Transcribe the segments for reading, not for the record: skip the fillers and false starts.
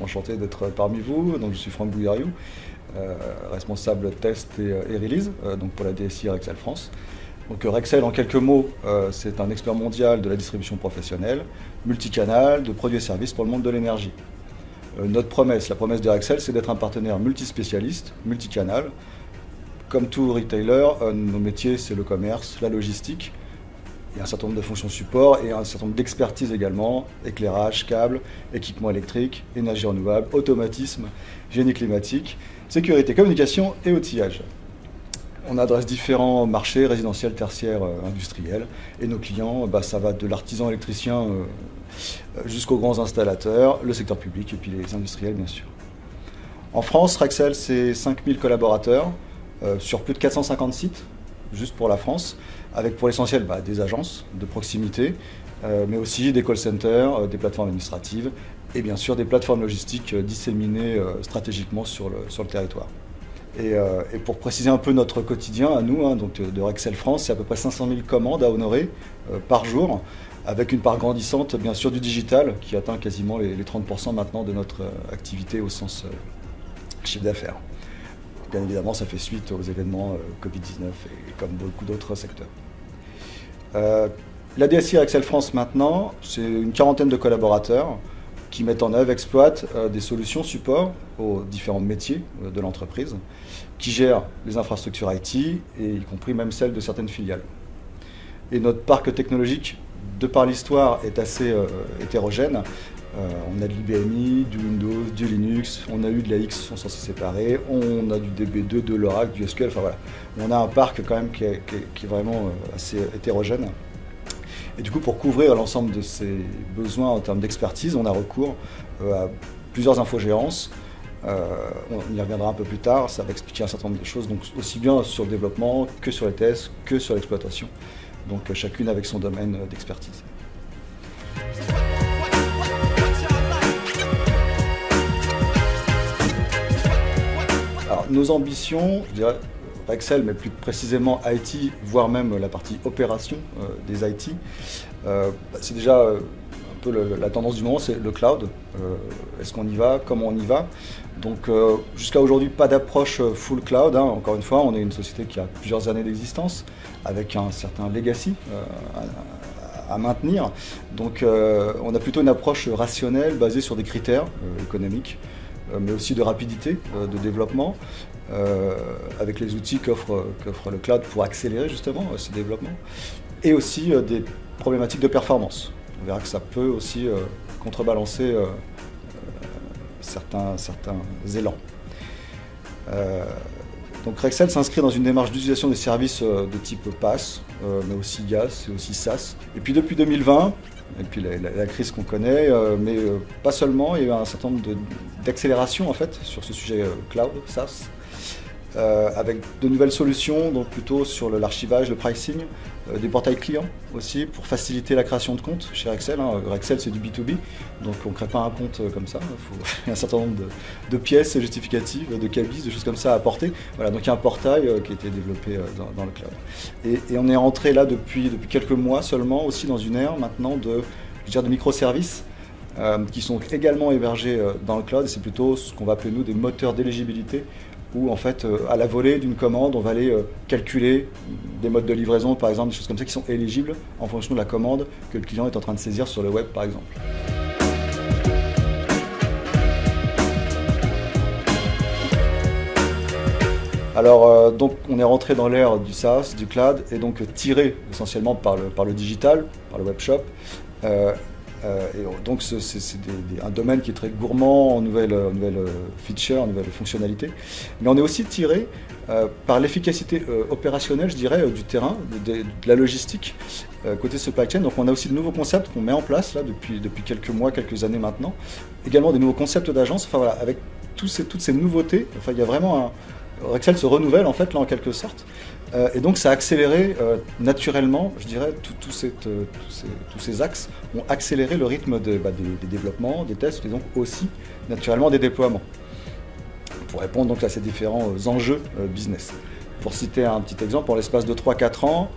enchanté d'être parmi vous. Donc, je suis Franck Bouillariou, responsable test et release donc pour la DSI Rexel France. Donc Rexel, en quelques mots, c'est un expert mondial de la distribution professionnelle, multicanal, de produits et services pour le monde de l'énergie. Notre promesse, la promesse de Rexel, c'est d'être un partenaire multispécialiste, multicanal. Comme tout retailer, nos métiers, c'est le commerce, la logistique, et un certain nombre de fonctions support et un certain nombre d'expertises également, éclairage, câbles, équipements électriques, énergie renouvelable, automatisme, génie climatique, sécurité, communication et outillage. On adresse différents marchés, résidentiels, tertiaires, industriels, et nos clients, ça va de l'artisan électricien jusqu'aux grands installateurs, le secteur public et puis les industriels bien sûr. En France, Rexel, c'est 5000 collaborateurs sur plus de 450 sites, juste pour la France, avec pour l'essentiel des agences de proximité, mais aussi des call centers, des plateformes administratives et bien sûr des plateformes logistiques disséminées stratégiquement sur le territoire. Et pour préciser un peu notre quotidien à nous, donc de Rexel France, c'est à peu près 500 000 commandes à honorer par jour, avec une part grandissante bien sûr du digital qui atteint quasiment les 30% maintenant de notre activité au sens chiffre d'affaires. Bien évidemment, ça fait suite aux événements Covid-19 et comme beaucoup d'autres secteurs. La DSI Rexel France maintenant, c'est une quarantaine de collaborateurs qui mettent en œuvre, exploitent des solutions support aux différents métiers de l'entreprise, qui gèrent les infrastructures IT, et y compris même celles de certaines filiales. Et notre parc technologique, de par l'histoire, est assez hétérogène. On a de l'IBMI, du Windows, du Linux, on a eu de la X, sont censés séparer, on a du DB2, de l'Oracle, du SQL, enfin voilà. On a un parc quand même qui est vraiment assez hétérogène. Et du coup, pour couvrir l'ensemble de ces besoins en termes d'expertise, on a recours à plusieurs infogéances. On y reviendra un peu plus tard, ça va expliquer un certain nombre de choses, donc aussi bien sur le développement que sur les tests, que sur l'exploitation. Donc chacune avec son domaine d'expertise. Alors, nos ambitions, je dirais, Rexel, mais plus précisément IT, voire même la partie opération des IT, c'est déjà un peu la tendance du moment, c'est le cloud. Est-ce qu'on y va? Comment on y va? Donc jusqu'à aujourd'hui, pas d'approche full cloud. Encore une fois, on est une société qui a plusieurs années d'existence, avec un certain legacy à maintenir. Donc on a plutôt une approche rationnelle, basée sur des critères économiques, mais aussi de rapidité de développement, avec les outils qu'offre le cloud pour accélérer justement ce développement, et aussi des problématiques de performance. On verra que ça peut aussi contrebalancer certains élans. Donc Rexel s'inscrit dans une démarche d'utilisation des services de type PaaS, mais aussi IaaS et aussi SaaS. Et puis depuis 2020, et puis la crise qu'on connaît, mais pas seulement, il y a eu un certain nombre d'accélérations en fait sur ce sujet cloud, SaaS, avec de nouvelles solutions, donc plutôt sur l'archivage, le pricing, des portails clients aussi, pour faciliter la création de comptes chez Rexel. Rexel, c'est du B2B, donc on ne crée pas un compte comme ça. Il y a un certain nombre de pièces justificatives, de cabis, de choses comme ça à apporter. Voilà, donc il y a un portail qui a été développé dans le cloud. Et on est rentré là depuis quelques mois seulement, aussi dans une ère maintenant de microservices, qui sont également hébergés dans le cloud, et c'est plutôt ce qu'on va appeler nous des moteurs d'éligibilité, où en fait à la volée d'une commande on va aller calculer des modes de livraison par exemple, des choses comme ça qui sont éligibles en fonction de la commande que le client est en train de saisir sur le web par exemple. Alors donc on est rentré dans l'ère du SaaS, du cloud, et donc tiré essentiellement par le digital, par le web shop. Et donc c'est un domaine qui est très gourmand en nouvelles features, en nouvelles fonctionnalités. Mais on est aussi tiré par l'efficacité opérationnelle, je dirais, du terrain, de la logistique, côté supply chain. Donc on a aussi de nouveaux concepts qu'on met en place là, depuis quelques mois, quelques années maintenant. Également des nouveaux concepts d'agence. Enfin voilà, avec toutes ces nouveautés, enfin, il y a vraiment Rexel se renouvelle en fait là en quelque sorte. Et donc ça a accéléré naturellement, je dirais, tous ces axes ont accéléré le rythme des développements, des tests, et donc aussi naturellement des déploiements, pour répondre donc à ces différents enjeux business. Pour citer un petit exemple, en l'espace de 3-4 ans,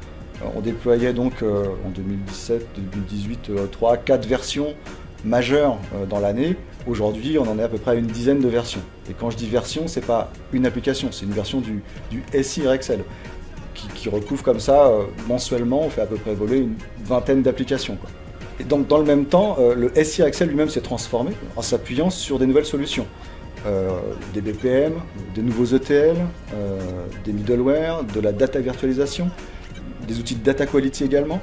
on déployait donc en 2017, 2018, 3-4 versions majeures dans l'année, aujourd'hui on en est à peu près à une dizaine de versions. Et quand je dis version, c'est pas une application, c'est une version du SI Rexel qui recouvre comme ça mensuellement, on fait à peu près voler une vingtaine d'applications. Et donc dans le même temps, le SI Rexel lui-même s'est transformé en s'appuyant sur des nouvelles solutions. Des BPM, des nouveaux ETL, des middleware, de la data virtualisation, des outils de data quality également.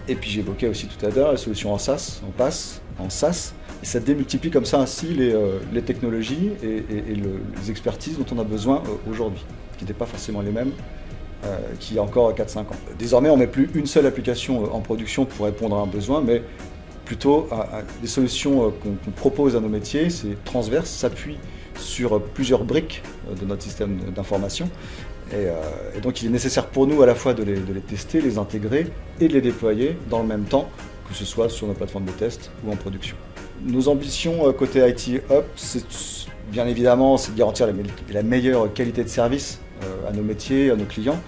Et puis j'évoquais aussi tout à l'heure les solutions en SaaS, en PaaS, en SaaS. Et ça démultiplie comme ça ainsi les technologies et les expertises dont on a besoin aujourd'hui, qui n'étaient pas forcément les mêmes qu'il y a encore 4-5 ans. Désormais, on ne met plus une seule application en production pour répondre à un besoin, mais plutôt des solutions qu'on propose à nos métiers, c'est transverse, s'appuie sur plusieurs briques de notre système d'information. Et donc il est nécessaire pour nous à la fois de les tester, les intégrer et de les déployer dans le même temps, que ce soit sur nos plateformes de test ou en production. Nos ambitions côté IT Up, c'est bien évidemment de garantir la meilleure qualité de service à nos métiers, à nos clients.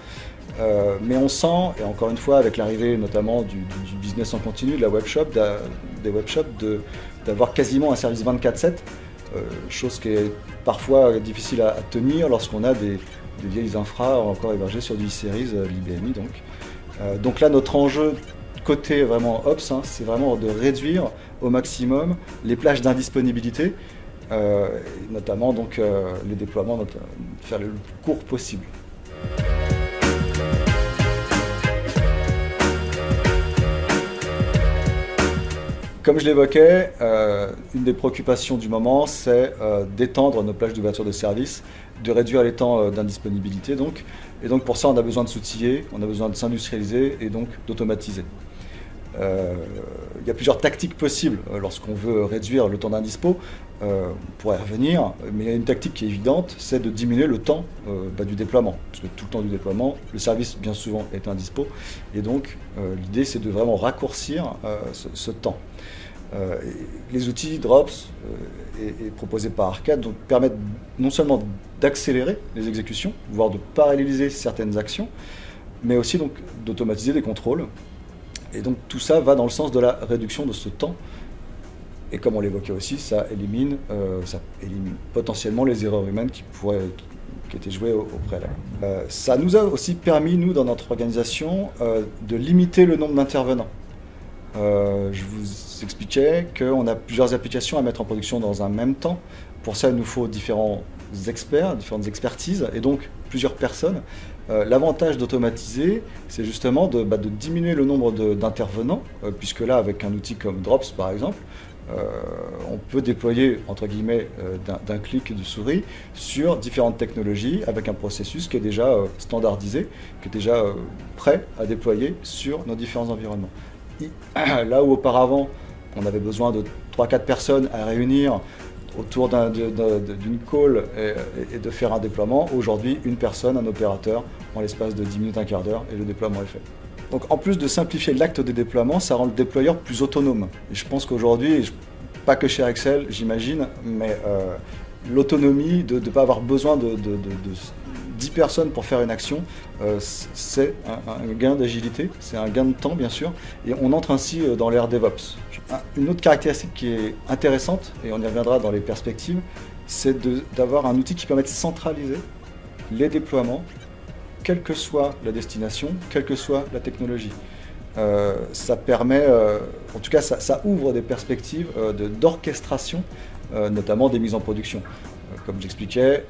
Mais on sent, et encore une fois avec l'arrivée notamment du business en continu, de la webshop, des webshops, d'avoir quasiment un service 24/7, chose qui est parfois difficile à tenir lorsqu'on a des vieilles infra encore hébergées sur du e-Series, l'IBMI donc. Donc là notre enjeu côté vraiment Ops, c'est vraiment de réduire au maximum les plages d'indisponibilité, notamment donc les déploiements, faire le plus court possible. Comme je l'évoquais, une des préoccupations du moment, c'est d'étendre nos plages d'ouverture de service, de réduire les temps d'indisponibilité donc. Et donc pour ça, on a besoin de s'outiller, on a besoin de s'industrialiser et donc d'automatiser. Il y a plusieurs tactiques possibles lorsqu'on veut réduire le temps d'indispo. On pourrait y revenir, mais il y a une tactique qui est évidente, c'est de diminuer le temps du déploiement. Parce que tout le temps du déploiement, le service bien souvent est indispo. Et donc l'idée c'est de vraiment raccourcir ce temps. Les outils Drops et proposés par Arcade donc, permettent non seulement d'accélérer les exécutions, voire de paralléliser certaines actions, mais aussi donc d'automatiser des contrôles. Et donc tout ça va dans le sens de la réduction de ce temps. Et comme on l'évoquait aussi, ça élimine potentiellement les erreurs humaines qui étaient jouées au préalable. Ça nous a aussi permis, nous, dans notre organisation, de limiter le nombre d'intervenants. Je vous expliquais qu'on a plusieurs applications à mettre en production dans un même temps. Pour ça, il nous faut différents experts, différentes expertises, et donc plusieurs personnes. L'avantage d'automatiser, c'est justement de diminuer le nombre d'intervenants, puisque là, avec un outil comme Drops, par exemple, on peut déployer, entre guillemets, d'un clic de souris sur différentes technologies, avec un processus qui est déjà standardisé, qui est déjà prêt à déployer sur nos différents environnements. Là où auparavant, on avait besoin de 3-4 personnes à réunir autour d'une call et de faire un déploiement, aujourd'hui, une personne, un opérateur, en l'espace de 10 minutes, un quart d'heure, et le déploiement est fait. Donc en plus de simplifier l'acte des déploiements, ça rend le déployeur plus autonome. Et je pense qu'aujourd'hui, pas que chez Rexel, j'imagine, mais l'autonomie de ne pas avoir besoin de 10 personnes pour faire une action, c'est un gain d'agilité, c'est un gain de temps bien sûr, et on entre ainsi dans l'ère DevOps. Une autre caractéristique qui est intéressante, et on y reviendra dans les perspectives, c'est d'avoir un outil qui permet de centraliser les déploiements, quelle que soit la destination, quelle que soit la technologie. Ça permet, en tout cas ça ouvre des perspectives d'orchestration, notamment des mises en production. Comme j'expliquais,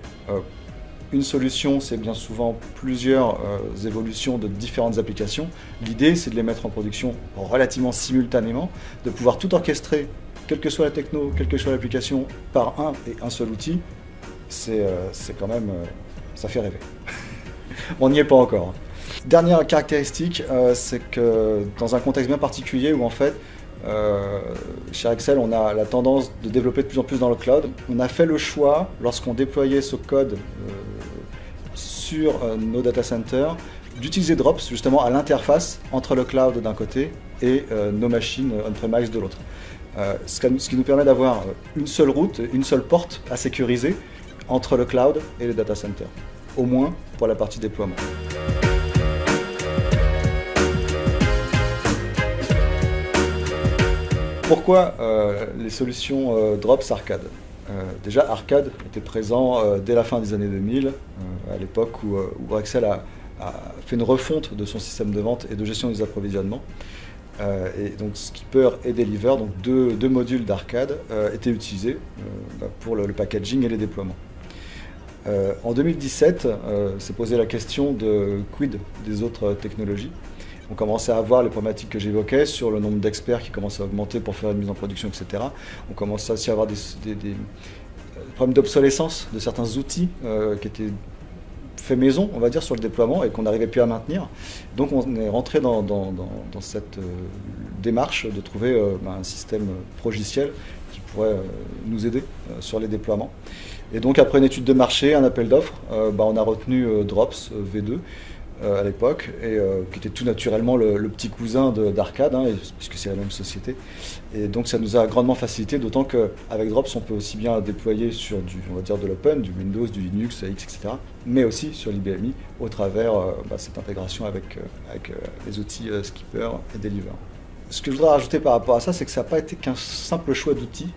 une solution, c'est bien souvent plusieurs évolutions de différentes applications. L'idée, c'est de les mettre en production relativement simultanément, de pouvoir tout orchestrer, quelle que soit la techno, quelle que soit l'application, par un et un seul outil. C'est quand même... ça fait rêver. On n'y est pas encore. Dernière caractéristique, c'est que dans un contexte bien particulier où en fait, chez Rexel, on a la tendance de développer de plus en plus dans le cloud. On a fait le choix, lorsqu'on déployait ce code sur nos data centers, d'utiliser Drops justement à l'interface entre le cloud d'un côté et nos machines on-premise de l'autre. Ce qui nous permet d'avoir une seule route, une seule porte à sécuriser entre le cloud et les data centers, au moins pour la partie déploiement. Pourquoi les solutions Drops Arcade? Déjà, Arcade était présent dès la fin des années 2000, à l'époque où Rexel a fait une refonte de son système de vente et de gestion des approvisionnements. Et donc Skipper et Deliver, donc deux modules d'Arcade, étaient utilisés pour le packaging et les déploiements. En 2017, s'est posé la question de quid des autres technologies. On commençait à avoir les problématiques que j'évoquais sur le nombre d'experts qui commençait à augmenter pour faire une mise en production, etc. On commençait aussi à avoir des problèmes d'obsolescence de certains outils qui étaient faits maison, on va dire, sur le déploiement et qu'on n'arrivait plus à maintenir. Donc on est rentré dans cette démarche de trouver un système progiciel qui pourrait nous aider sur les déploiements. Et donc après une étude de marché, un appel d'offres, on a retenu Drops V2 à l'époque, et qui était tout naturellement le petit cousin d'Arcade, puisque c'est la même société. Et donc ça nous a grandement facilité, d'autant qu'avec Drops, on peut aussi bien déployer sur on va dire de l'open, du Windows, du Linux, AX, etc., mais aussi sur l'IBMI, au travers cette intégration avec les outils Skipper et Deliver. Ce que je voudrais rajouter par rapport à ça, c'est que ça n'a pas été qu'un simple choix d'outils.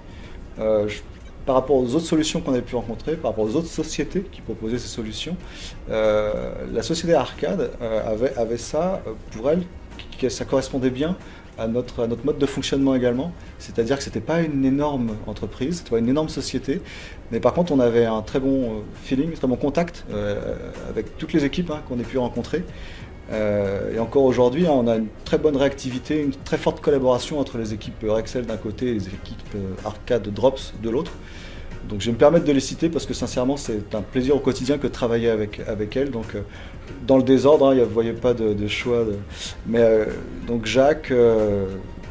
Par rapport aux autres solutions qu'on avait pu rencontrer, par rapport aux autres sociétés qui proposaient ces solutions, la société Arcade avait ça pour elle, que ça correspondait bien à notre mode de fonctionnement également. C'est-à-dire que ce n'était pas une énorme entreprise, ce n'était pas une énorme société, mais par contre on avait un très bon feeling, un très bon contact avec toutes les équipes qu'on ait pu rencontrer. Et encore aujourd'hui, on a une très bonne réactivité, une très forte collaboration entre les équipes Rexel d'un côté et les équipes Arcade Drops de l'autre. Donc je vais me permettre de les citer parce que sincèrement c'est un plaisir au quotidien que de travailler avec elles. Donc dans le désordre, vous ne voyez pas de choix. Mais donc Jacques,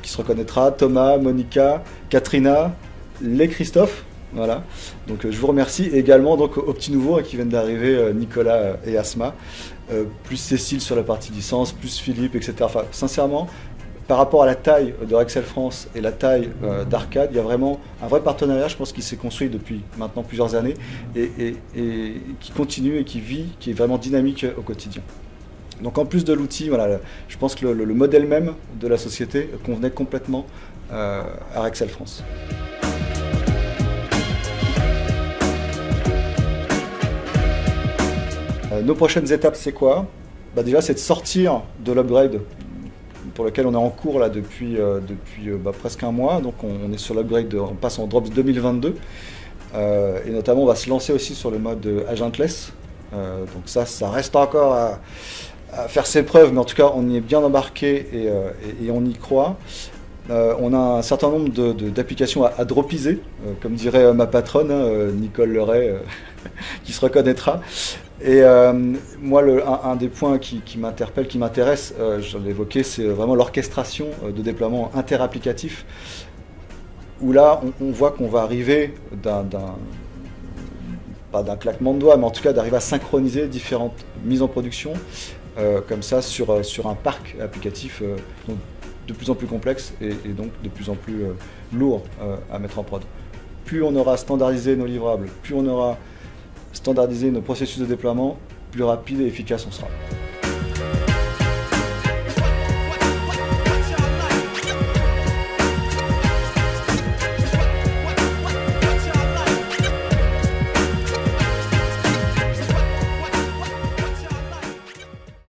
qui se reconnaîtra, Thomas, Monica, Katrina, les Christophe. Voilà, donc je vous remercie. Et également donc, aux petits nouveaux qui viennent d'arriver, Nicolas et Asma, plus Cécile sur la partie licence, plus Philippe, etc. Enfin, sincèrement, par rapport à la taille de Rexel France et la taille d'Arcade, il y a vraiment un vrai partenariat, je pense, qui s'est construit depuis maintenant plusieurs années et qui continue et qui vit, qui est vraiment dynamique au quotidien. Donc en plus de l'outil, voilà, je pense que le modèle même de la société convenait complètement à Rexel France. Nos prochaines étapes, c'est quoi? Déjà, c'est de sortir de l'upgrade pour lequel on est en cours là, depuis presque un mois. Donc on est sur l'upgrade, on passe en Drops 2022. Et notamment, on va se lancer aussi sur le mode agentless. Donc ça reste encore à faire ses preuves, mais en tout cas, on y est bien embarqué et on y croit. On a un certain nombre d'applications à dropiser, comme dirait ma patronne, Nicole Leray, qui se reconnaîtra. Et moi, un des points qui m'interpelle, qui m'intéresse, je l'ai évoqué, c'est vraiment l'orchestration de déploiement interapplicatif, où là, on voit qu'on va arriver pas d'un claquement de doigts, mais en tout cas d'arriver à synchroniser différentes mises en production, comme ça, sur un parc applicatif de plus en plus complexe et donc de plus en plus lourd à mettre en prod. Plus on aura standardisé nos livrables, plus on aura standardiser nos processus de déploiement, plus rapide et efficace on sera.